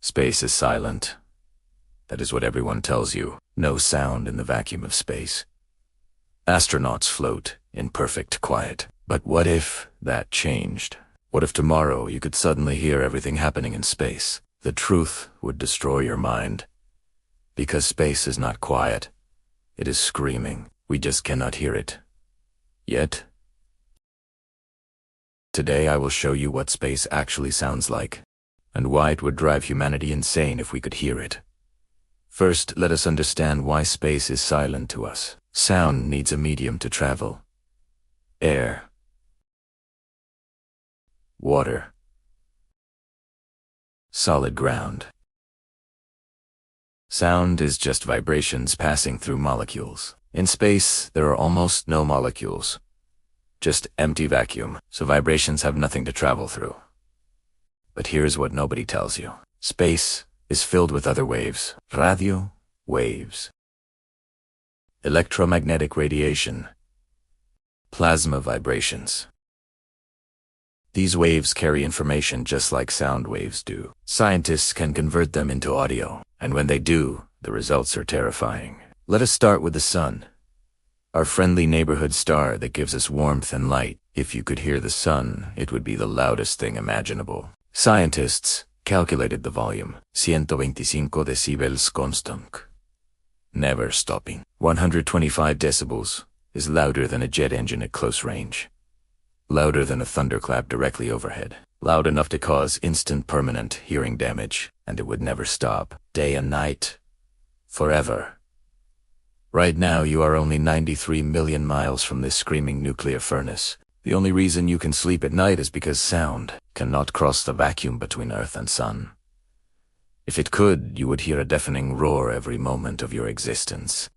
Space is silent. That is what everyone tells you. No sound in the vacuum of space. Astronauts float in perfect quiet. But what if that changed? What if tomorrow you could suddenly hear everything happening in space? The truth would destroy your mind. Because space is not quiet. It is screaming. We just cannot hear it. Yet, today I will show you what space actually sounds like, and why it would drive humanity insane if we could hear it. First, let us understand why space is silent to us. Sound needs a medium to travel. Air. Water. Solid ground. Sound is just vibrations passing through molecules. In space, there are almost no molecules. Just empty vacuum, so vibrations have nothing to travel through. But here's what nobody tells you. Space is filled with other waves. Radio waves. Electromagnetic radiation. Plasma vibrations. These waves carry information just like sound waves do. Scientists can convert them into audio, and when they do, the results are terrifying. Let us start with the sun. Our friendly neighborhood star that gives us warmth and light. If you could hear the sun, it would be the loudest thing imaginable. Scientists calculated the volume. 125 decibels constant. Never stopping. 125 decibels is louder than a jet engine at close range. Louder than a thunderclap directly overhead. Loud enough to cause instant permanent hearing damage, and it would never stop. Day and night. Forever. Right now you are only 93 million miles from this screaming nuclear furnace. The only reason you can sleep at night is because sound cannot cross the vacuum between Earth and Sun. If it could, you would hear a deafening roar every moment of your existence.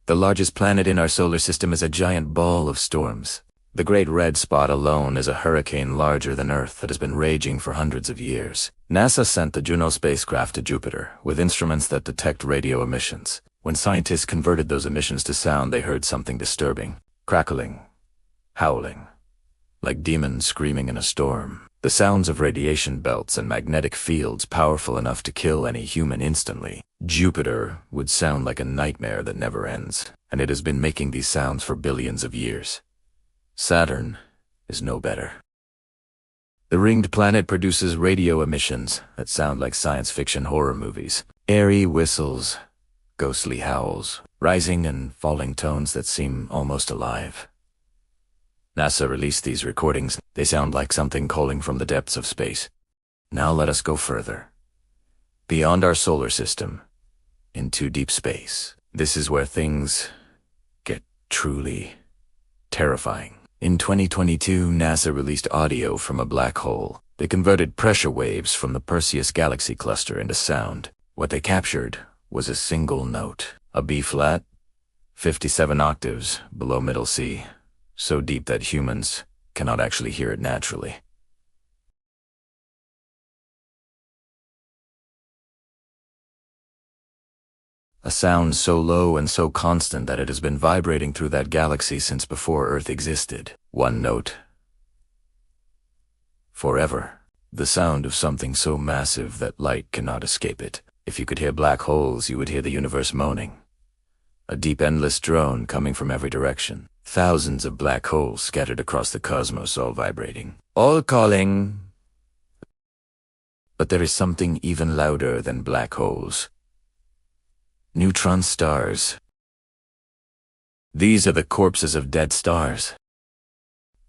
The largest planet in our solar system is a giant ball of storms. The Great Red Spot alone is a hurricane larger than Earth that has been raging for hundreds of years. NASA sent the Juno spacecraft to Jupiter with instruments that detect radio emissions. When scientists converted those emissions to sound, they heard something disturbing. Crackling. Howling. Like demons screaming in a storm. The sounds of radiation belts and magnetic fields powerful enough to kill any human instantly. Jupiter would sound like a nightmare that never ends, and it has been making these sounds for billions of years. Saturn is no better. The ringed planet produces radio emissions that sound like science fiction horror movies. Airy whistles, ghostly howls, rising and falling tones that seem almost alive. NASA released these recordings. They sound like something calling from the depths of space. Now let us go further. Beyond our solar system, into deep space. This is where things get truly terrifying. In 2022, NASA released audio from a black hole. They converted pressure waves from the Perseus galaxy cluster into sound. What they captured was a single note, a B-flat, 57 octaves below middle C, so deep that humans cannot actually hear it naturally. A sound so low and so constant that it has been vibrating through that galaxy since before Earth existed. One note. Forever. The sound of something so massive that light cannot escape it. If you could hear black holes, you would hear the universe moaning. A deep, endless drone coming from every direction. Thousands of black holes scattered across the cosmos, all vibrating. All calling. But there is something even louder than black holes. Neutron stars. These are the corpses of dead stars.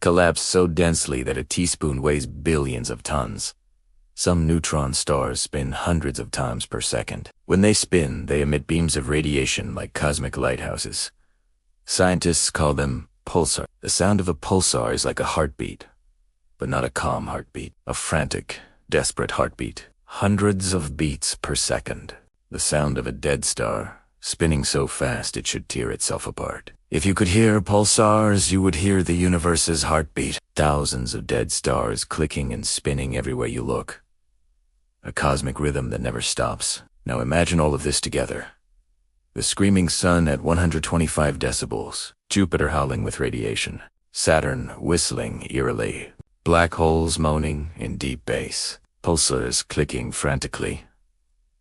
Collapsed so densely that a teaspoon weighs billions of tons. Some neutron stars spin hundreds of times per second. When they spin, they emit beams of radiation like cosmic lighthouses. Scientists call them pulsar. The sound of a pulsar is like a heartbeat, but not a calm heartbeat. A frantic, desperate heartbeat. Hundreds of beats per second. The sound of a dead star, spinning so fast it should tear itself apart. If you could hear pulsars, you would hear the universe's heartbeat. Thousands of dead stars clicking and spinning everywhere you look. A cosmic rhythm that never stops. Now imagine all of this together. The screaming sun at 125 decibels. Jupiter howling with radiation. Saturn whistling eerily. Black holes moaning in deep bass, pulsars clicking frantically,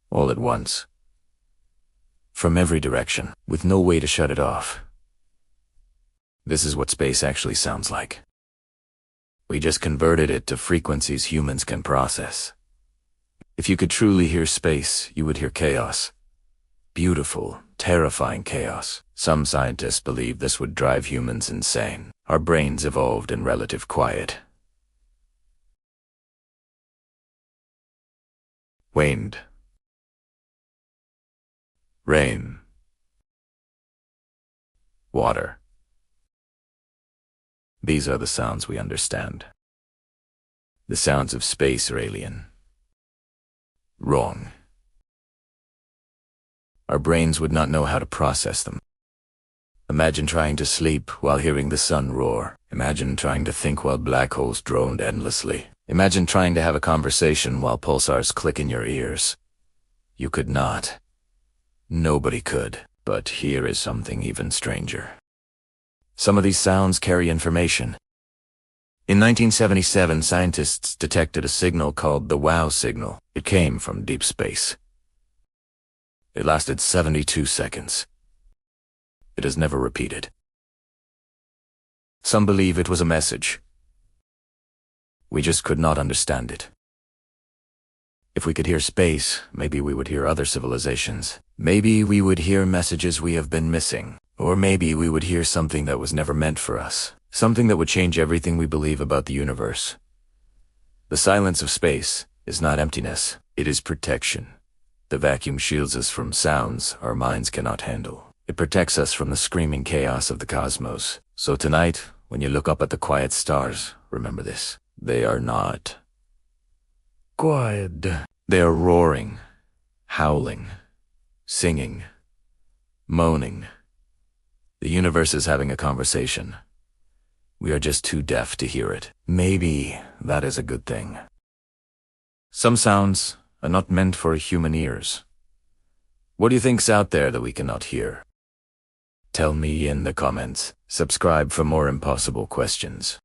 all at once. From every direction, with no way to shut it off. This is what space actually sounds like. We just converted it to frequencies humans can process. If you could truly hear space, you would hear chaos. Beautiful, terrifying chaos. Some scientists believe this would drive humans insane. Our brains evolved in relative quiet. Wind. Rain. Water. These are the sounds we understand. The sounds of space are alien. Wrong. Our brains would not know how to process them. Imagine trying to sleep while hearing the sun roar. Imagine trying to think while black holes droned endlessly. Imagine trying to have a conversation while pulsars click in your ears. You could not. Nobody could. But here is something even stranger. Some of these sounds carry information. In 1977, scientists detected a signal called the WOW signal. It came from deep space. It lasted 72 seconds. It is never repeated. Some believe it was a message. We just could not understand it. If we could hear space, maybe we would hear other civilizations. Maybe we would hear messages we have been missing. Or maybe we would hear something that was never meant for us. Something that would change everything we believe about the universe. The silence of space is not emptiness. It is protection. The vacuum shields us from sounds our minds cannot handle. It protects us from the screaming chaos of the cosmos. So tonight, when you look up at the quiet stars, remember this. They are not quiet. They are roaring, howling, singing, moaning. The universe is having a conversation. We are just too deaf to hear it. Maybe that is a good thing. Some sounds are not meant for human ears. What do you think's out there that we cannot hear? Tell me in the comments. Subscribe for more impossible questions.